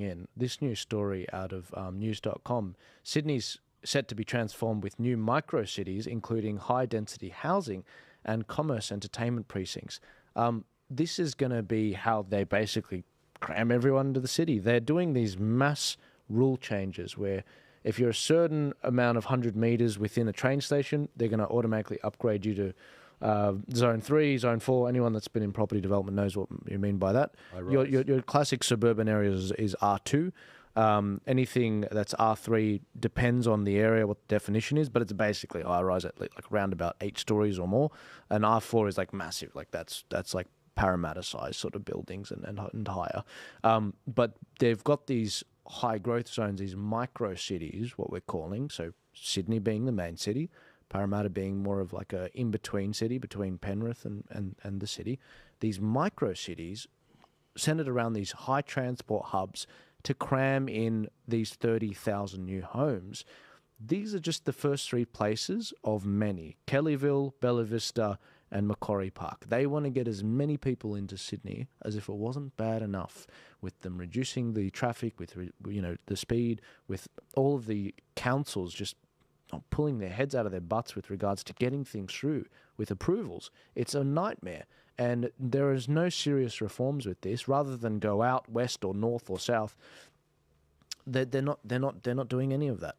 in. This new story out of news.com, Sydney's set to be transformed with new micro-cities, including high-density housing and commerce entertainment precincts. This is going to be how they basically cram everyone into the city. They're doing these mass rule changes where if you're a certain amount of 100 meters within a train station, they're going to automatically upgrade you to Zone 3, Zone 4. Anyone that's been in property development knows what you mean by that. Your classic suburban areas is R2. Anything that's R3 depends on the area, what the definition is, but it's basically high-rise at like around about 8 stories or more. And R4 is like massive, like that's like Parramatta-sized sort of buildings and higher. But they've got these high-growth zones, these micro-cities, what we're calling, so Sydney being the main city, Parramatta being more of like a in-between city between Penrith and the city. These micro-cities centered around these high transport hubs to cram in these 30,000 new homes. These are just the first 3 places of many. Kellyville, Bella Vista, and Macquarie Park. They want to get as many people into Sydney as if it wasn't bad enough, with them reducing the traffic, with the speed, with all of the councils just pulling their heads out of their butts with regards to getting things through with approvals. It's a nightmare. And there is no serious reforms with this. Rather than go out west or north or south, they're not doing any of that.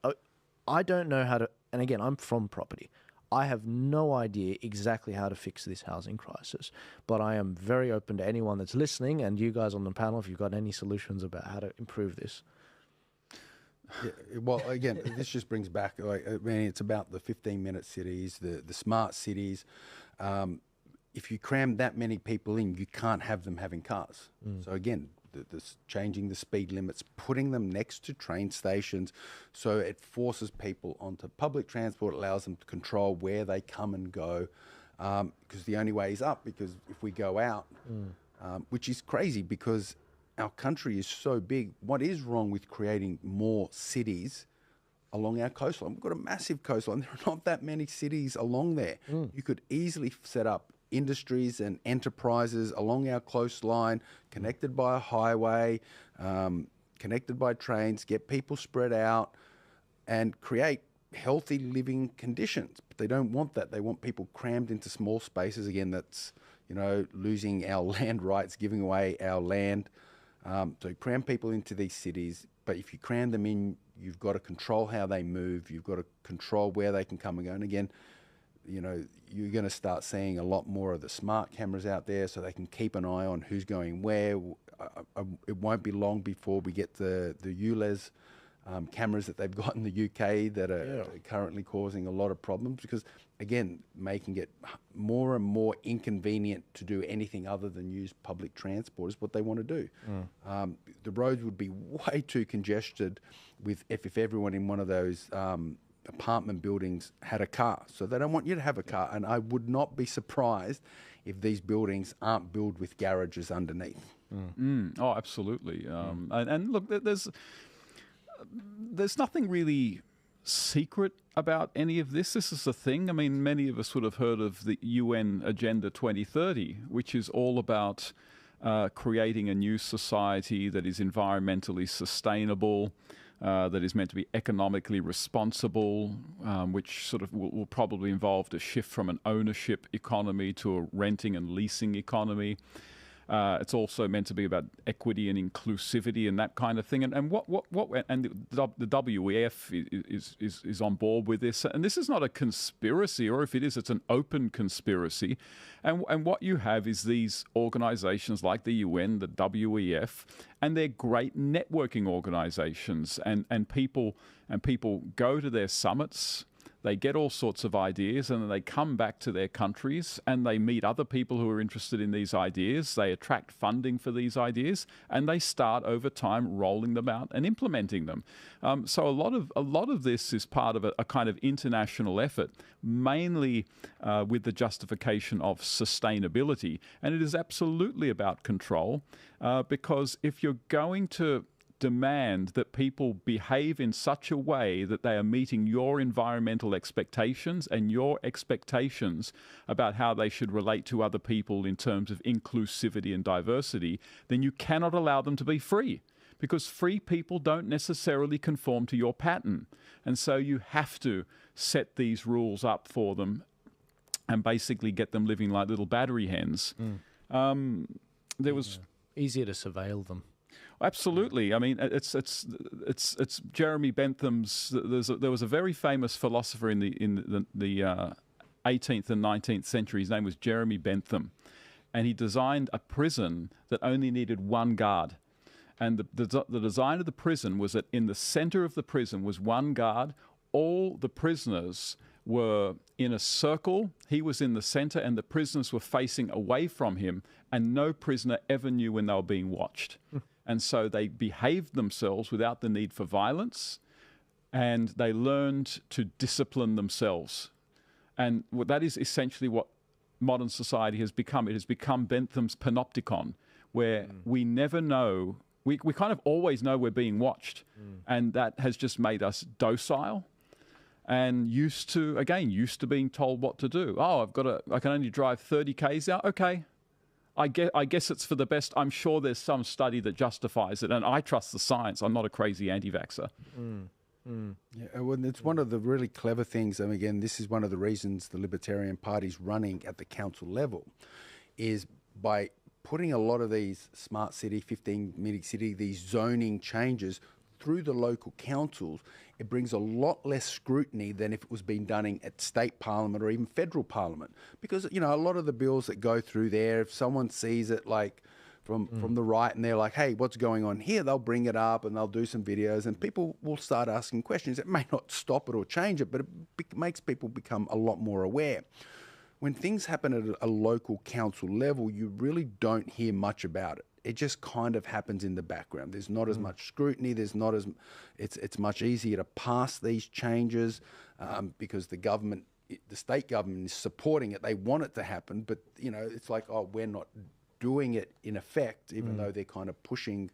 I don't know how to. And again, I'm from property. I have no idea exactly how to fix this housing crisis, but I am very open to anyone that's listening, and you guys on the panel, if you've got any solutions about how to improve this. Yeah, well, again, this just brings back, it's about the 15-minute cities, the smart cities. If you cram that many people in, you can't have them having cars. So again, changing the speed limits, putting them next to train stations, so it forces people onto public transport, allows them to control where they come and go, because the only way is up, because if we go out, which is crazy because our country is so big. What is wrong with creating more cities along our coastline? We've got a massive coastline. There are not that many cities along there. You could easily set up industries and enterprises along our coastline, connected by a highway, connected by trains, get people spread out and create healthy living conditions. But they don't want that. They want people crammed into small spaces. Again, that's, losing our land rights, giving away our land. So cram people into these cities, but if you cram them in, you've got to control how they move. You've got to control where they can come and go. And again, you're going to start seeing a lot more of the smart cameras out there, so they can keep an eye on who's going where. It won't be long before we get the ULEZ cameras that they've got in the UK that are currently causing a lot of problems, because again, making it more and more inconvenient to do anything other than use public transport is what they want to do. The roads would be way too congested if everyone in one of those apartment buildings had a car. So they don't want you to have a car, and I would not be surprised if these buildings aren't built with garages underneath. Oh, absolutely. And look, there's nothing really secret about any of this. This is the thing. I mean, many of us would have heard of the UN Agenda 2030, which is all about creating a new society that is environmentally sustainable, that is meant to be economically responsible, which sort of will probably involve a shift from an ownership economy to a renting and leasing economy. It's also meant to be about equity and inclusivity and that kind of thing. And the WEF is on board with this. And this is not a conspiracy, or if it is, it's an open conspiracy. And what you have is these organizations like the UN, the WEF, and they're great networking organizations. And people go to their summits. They get all sorts of ideas, and then they come back to their countries and they meet other people who are interested in these ideas. They attract funding for these ideas, and they start over time rolling them out and implementing them. So a lot of this is part of a kind of international effort, mainly with the justification of sustainability. And it is absolutely about control, because if you're going to demand that people behave in such a way that they are meeting your environmental expectations and your expectations about how they should relate to other people in terms of inclusivity and diversity, then you cannot allow them to be free. because free people don't necessarily conform to your pattern. And so you have to set these rules up for them and basically get them living like little battery hens. There was easier to surveil them. Absolutely. I mean, it's Jeremy Bentham's. There was a very famous philosopher in the 18th and 19th century. His name was Jeremy Bentham, and he designed a prison that only needed one guard. And the design of the prison was that in the center of the prison was one guard. All the prisoners were in a circle. He was in the center, and the prisoners were facing away from him, and no prisoner ever knew when they were being watched. And so they behaved themselves without the need for violence, and they learned to discipline themselves. And that is essentially what modern society has become. It has become Bentham's panopticon, where we never know, we kind of always know we're being watched, and that has just made us docile and used to being told what to do. Oh, I can only drive 30 Ks now. Okay. I guess it's for the best. I'm sure there's some study that justifies it, and I trust the science. I'm not a crazy anti-vaxxer. Yeah, well, it's one of the really clever things, and again, this is one of the reasons the Libertarian Party's running at the council level, is by putting a lot of these smart city, 15-minute city, these zoning changes through the local councils, it brings a lot less scrutiny than if it was being done at state parliament or even federal parliament. Because, you know, a lot of the bills that go through there, if someone sees it like from the right and they're like, hey, what's going on here? They'll bring it up and they'll do some videos and people will start asking questions. It may not stop it or change it, but it makes people become a lot more aware. When things happen at a local council level, you really don't hear much about it. It just kind of happens in the background. There's not as much scrutiny. It's much easier to pass these changes because the state government is supporting it. They want it to happen, but you know, it's like, oh, we're not doing it in effect, even though they're kind of pushing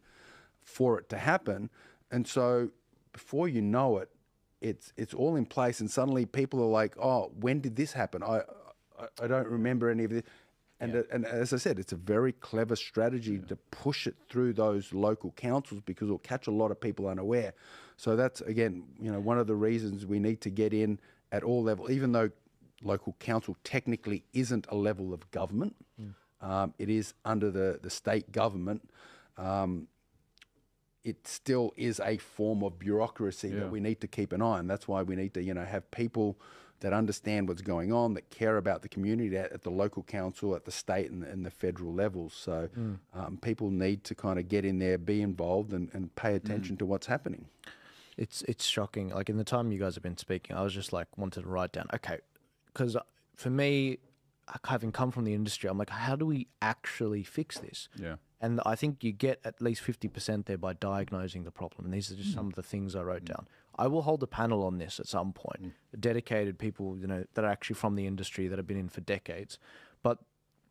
for it to happen. And so before you know it, it's all in place, and suddenly people are like, oh, when did this happen? I don't remember any of this. And as I said, it's a very clever strategy to push it through those local councils because it'll catch a lot of people unaware. So that's, again, you know, one of the reasons we need to get in at all levels, even though local council technically isn't a level of government. It is under the state government. It still is a form of bureaucracy that we need to keep an eye on. That's why we need to, you know, have people that understand what's going on, that care about the community at the local council, at the state and the federal levels. So people need to kind of get in there, be involved and pay attention to what's happening. It's shocking. Like in the time you guys have been speaking, I was just like wanted to write down, okay, because for me, having come from the industry, I'm like, how do we actually fix this? Yeah. And I think you get at least 50% there by diagnosing the problem. And these are just some of the things I wrote down. I will hold a panel on this at some point. Dedicated people, you know, that are actually from the industry that have been in for decades. But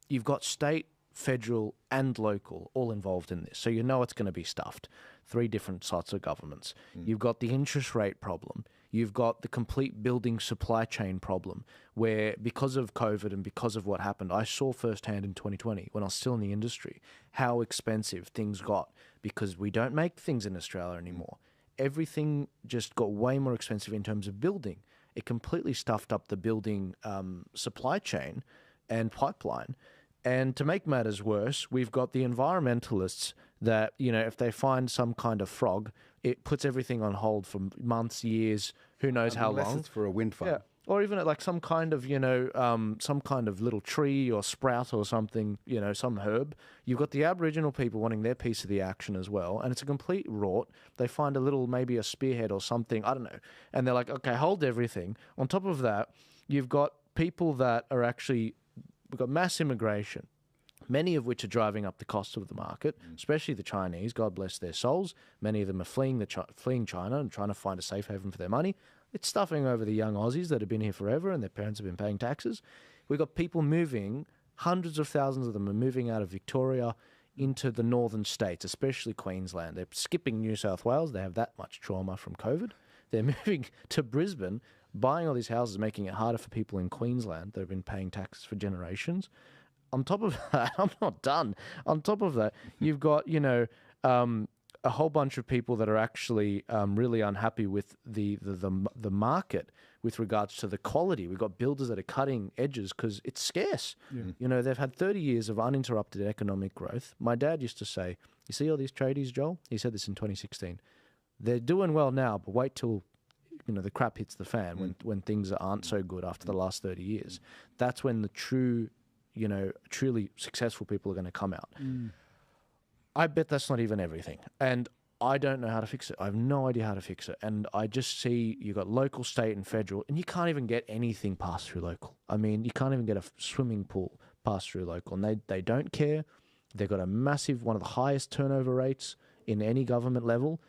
you've got state, federal, and local all involved in this. So you know it's going to be stuffed. 3 different sorts of governments. You've got the interest rate problem. You've got the complete building supply chain problem where because of COVID and because of what happened, I saw firsthand in 2020 when I was still in the industry, how expensive things got because we don't make things in Australia anymore. Everything just got way more expensive in terms of building. It completely stuffed up the building supply chain and pipeline. And to make matters worse, we've got the environmentalists that, you know, if they find some kind of frog, it puts everything on hold for months, years, who knows how long. Unless it's for a wind farm. Yeah. Or even like some kind of, you know, some kind of little tree or sprout or something, you know, some herb. You've got the Aboriginal people wanting their piece of the action as well. And it's a complete rort. They find a little, maybe a spearhead or something, I don't know. And they're like, okay, hold everything. On top of that, you've got people that are actually, we've got mass immigration, many of which are driving up the cost of the market, especially the Chinese, God bless their souls. Many of them are fleeing China and trying to find a safe haven for their money. It's stuffing over the young Aussies that have been here forever and their parents have been paying taxes. We've got people moving, hundreds of thousands of them are moving out of Victoria into the northern states, especially Queensland. They're skipping New South Wales. They have that much trauma from COVID. They're moving to Brisbane, buying all these houses, making it harder for people in Queensland that have been paying taxes for generations. On top of that, I'm not done. On top of that, you've got, you know, a whole bunch of people that are actually really unhappy with the market with regards to the quality. We've got builders that are cutting edges because it's scarce. You know, they've had 30 years of uninterrupted economic growth. My dad used to say, you see all these tradies, Joel? He said this in 2016. They're doing well now, but wait till, you know, the crap hits the fan when things aren't so good after the last 30 years. That's when the true, you know, truly successful people are going to come out. I bet that's not even everything. And I don't know how to fix it. I have no idea how to fix it. And I just see you got local, state, and federal, and you can't even get anything passed through local. I mean, you can't even get a swimming pool passed through local. And they don't care. They've got a massive, one of the highest turnover rates in any government level.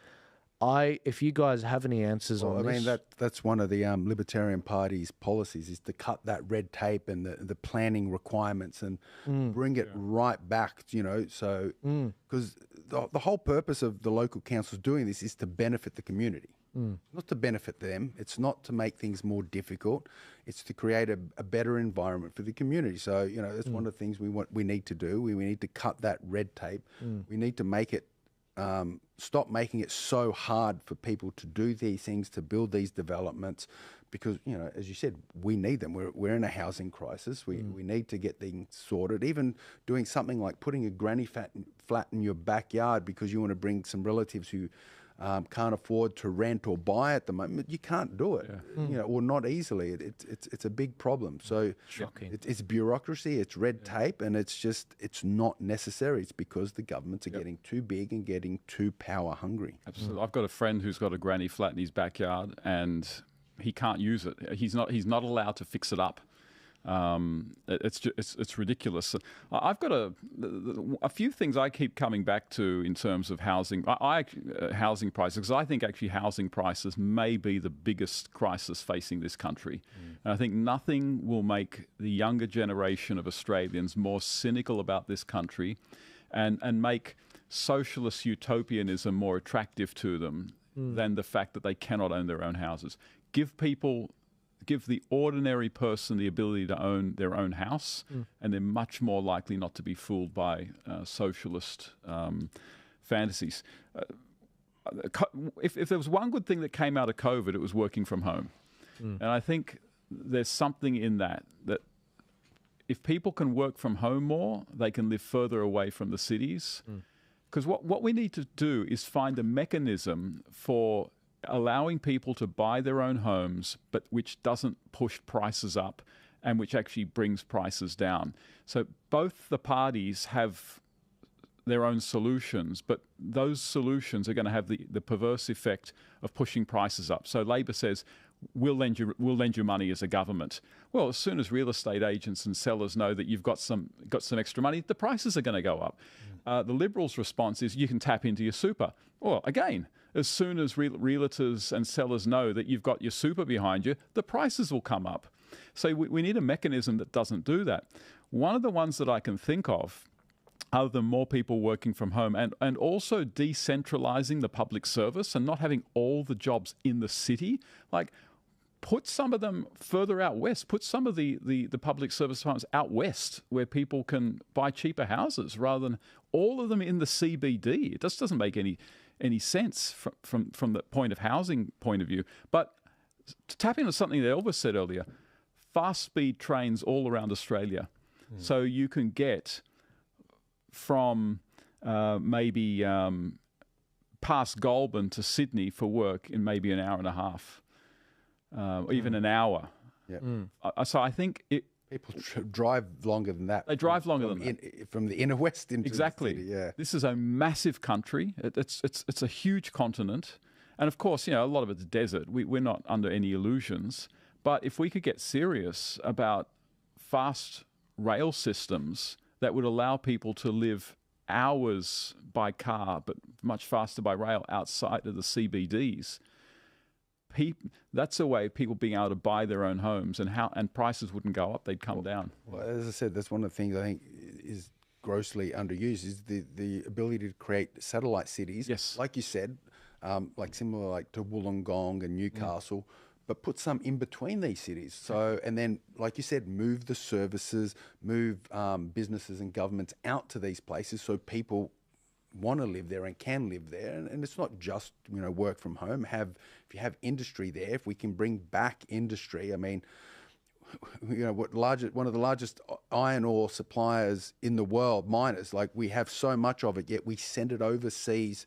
If you guys have any answers on this... I mean, that's one of the Libertarian Party's policies, is to cut that red tape and the planning requirements and bring it right back, you know, so... Because the whole purpose of the local councils doing this is to benefit the community, not to benefit them. It's not to make things more difficult. It's to create a better environment for the community. So, you know, that's one of the things we need to do. We need to cut that red tape. We need to make it... stop making it so hard for people to do these things, to build these developments, because, you know, as you said, we need them. We're in a housing crisis. We need to get things sorted. Even doing something like putting a granny flat in your backyard because you want to bring some relatives who can't afford to rent or buy at the moment, you can't do it, you know, or not easily. It's a big problem. So it's bureaucracy, it's red tape, and it's not necessary. It's because the governments are getting too big and getting too power hungry. Absolutely. I've got a friend who's got a granny flat in his backyard, and he can't use it. He's not allowed to fix it up. It's ridiculous. I've got a few things I keep coming back to in terms of housing. Housing prices, because I think actually housing prices may be the biggest crisis facing this country. And I think nothing will make the younger generation of Australians more cynical about this country, and make socialist utopianism more attractive to them than the fact that they cannot own their own houses. Give the ordinary person the ability to own their own house, and they're much more likely not to be fooled by socialist fantasies. If there was one good thing that came out of COVID, it was working from home. And I think there's something in that if people can work from home more, they can live further away from the cities. Because what we need to do is find a mechanism for allowing people to buy their own homes, but which doesn't push prices up and which actually brings prices down. So both the parties have their own solutions, but those solutions are going to have the perverse effect of pushing prices up. So Labor says, we'll lend you money as a government. Well, as soon as real estate agents and sellers know that you've got some extra money, the prices are going to go up. The Liberals' response is, you can tap into your super. Well, again, as soon as realtors and sellers know that you've got your super behind you, the prices will come up. So we need a mechanism that doesn't do that. One of the ones that I can think of, other than more people working from home, and also decentralizing the public service and not having all the jobs in the city, like put some of them further out west, put some of the public service departments out west where people can buy cheaper houses rather than all of them in the CBD. It just doesn't make any sense from the housing point of view. But to tap into something that Elvis said earlier, fast speed trains all around Australia. So you can get from maybe past Goulburn to Sydney for work in maybe an hour and a half, or even an hour. So I think people drive longer than that. They drive longer than that. From the inner west into the city, yeah. This is a massive country. It's a huge continent. And of course, you know, a lot of it's desert. We're not under any illusions. But if we could get serious about fast rail systems that would allow people to live hours by car, but much faster by rail outside of the CBDs, that's a way of people being able to buy their own homes, and prices wouldn't go up; they'd come down. Well, as I said, that's one of the things I think is grossly underused, is the ability to create satellite cities. Yes, like you said, like similar like to Wollongong and Newcastle, but put some in between these cities. So, and then, like you said, move the services, move businesses and governments out to these places so people want to live there and can live there. And it's not just, work from home. If you have industry there, if we can bring back industry, I mean, one of the largest iron ore suppliers in the world, miners, like we have so much of it, yet we send it overseas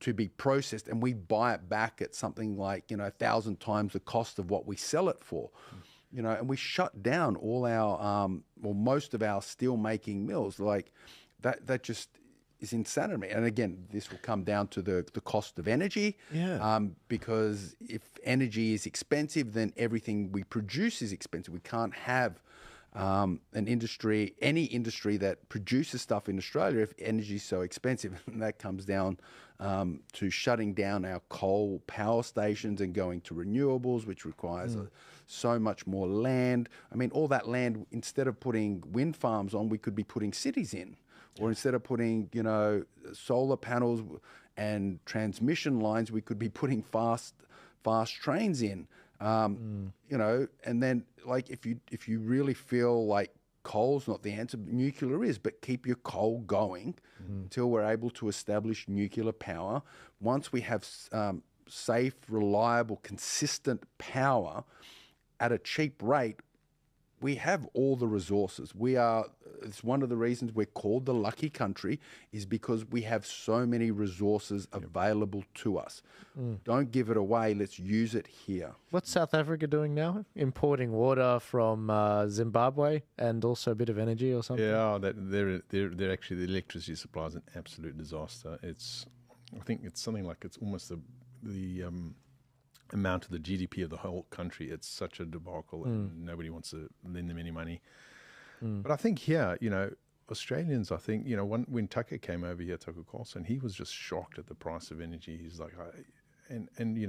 to be processed and we buy it back at something like, 1,000 times the cost of what we sell it for. And we shut down all our, most of our steel making mills. Like that just is insanity. And again, this will come down to the cost of energy. Yeah. Because if energy is expensive, then everything we produce is expensive. We can't have any industry that produces stuff in Australia if energy is so expensive. And that comes down to shutting down our coal power stations and going to renewables, which requires so much more land. I mean, all that land, instead of putting wind farms on, we could be putting cities in. Or instead of putting, solar panels and transmission lines, we could be putting fast trains in. And then like if you really feel like coal's not the answer, nuclear is, but keep your coal going until we're able to establish nuclear power. Once we have safe, reliable, consistent power at a cheap rate, we have all the resources. It's one of the reasons we're called the lucky country, is because we have so many resources available to us. Don't give it away. Let's use it here. What's South Africa doing now? Importing water from Zimbabwe and also a bit of energy or something? Yeah, they're actually, the electricity supply is an absolute disaster. I think it's something like it's almost the amount of the GDP of the whole country. It's such a debacle and nobody wants to lend them any money. But I think here, Australians, I think, when Tucker came over here, Tucker Carlson, he was just shocked at the price of energy. He's like, and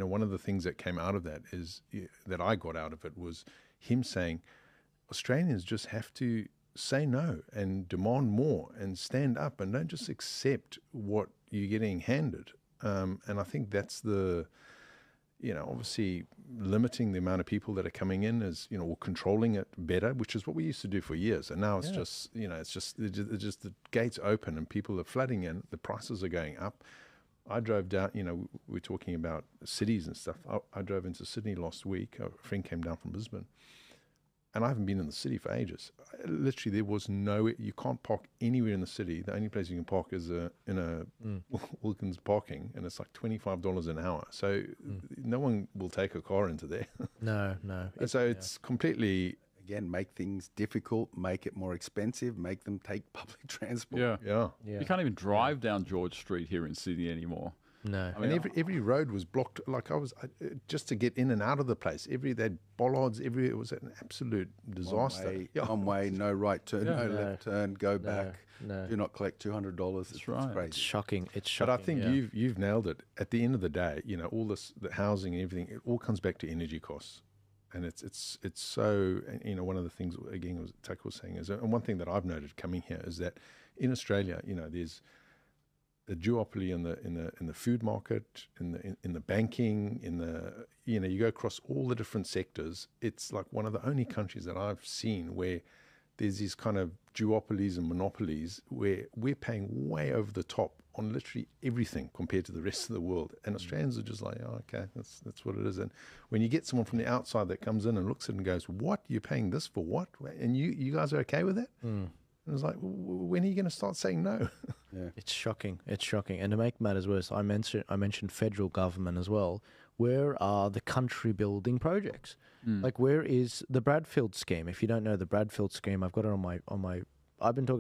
one of the things that came out of that is, that I got out of it, was him saying, Australians just have to say no and demand more and stand up and don't just accept what you're getting handed. And I think that's obviously limiting the amount of people that are coming in is, or controlling it better, which is what we used to do for years. And now it's just the gates open and people are flooding in, the prices are going up. I drove down, we're talking about cities and stuff. I drove into Sydney last week. A friend came down from Brisbane. And I haven't been in the city for ages. Literally, there was you can't park anywhere in the city. The only place you can park is in a Wilkins parking, and it's like $25 an hour. So no one will take a car into there. No. So it's completely... Again, make things difficult, make it more expensive, make them take public transport. Yeah. You can't even drive down George Street here in Sydney anymore. No. I mean, every road was blocked. Like just to get in and out of the place. They had bollards. It was an absolute disaster. One way, no right turn, no left turn, go back. No. Do not collect $200. It's crazy. It's shocking. But I think you've nailed it. At the end of the day, all this, the housing and everything, it all comes back to energy costs. And it's so, one of the things, again, Tucker was saying is, and one thing that I've noted coming here is that in Australia, there's a duopoly in the food market, in the banking, you go across all the different sectors. It's like one of the only countries that I've seen where there's these kind of duopolies and monopolies where we're paying way over the top on literally everything compared to the rest of the world. And Australians are just like, oh, okay, that's what it is. And when you get someone from the outside that comes in and looks at it and goes, what? You're paying this for what? And you guys are okay with that? And it's like, when are you going to start saying no? Yeah. It's shocking. And to make matters worse, I mentioned federal government as well. Where are the country building projects? Like, where is the Bradfield scheme? If you don't know the Bradfield scheme, I've got it on my. I've been talking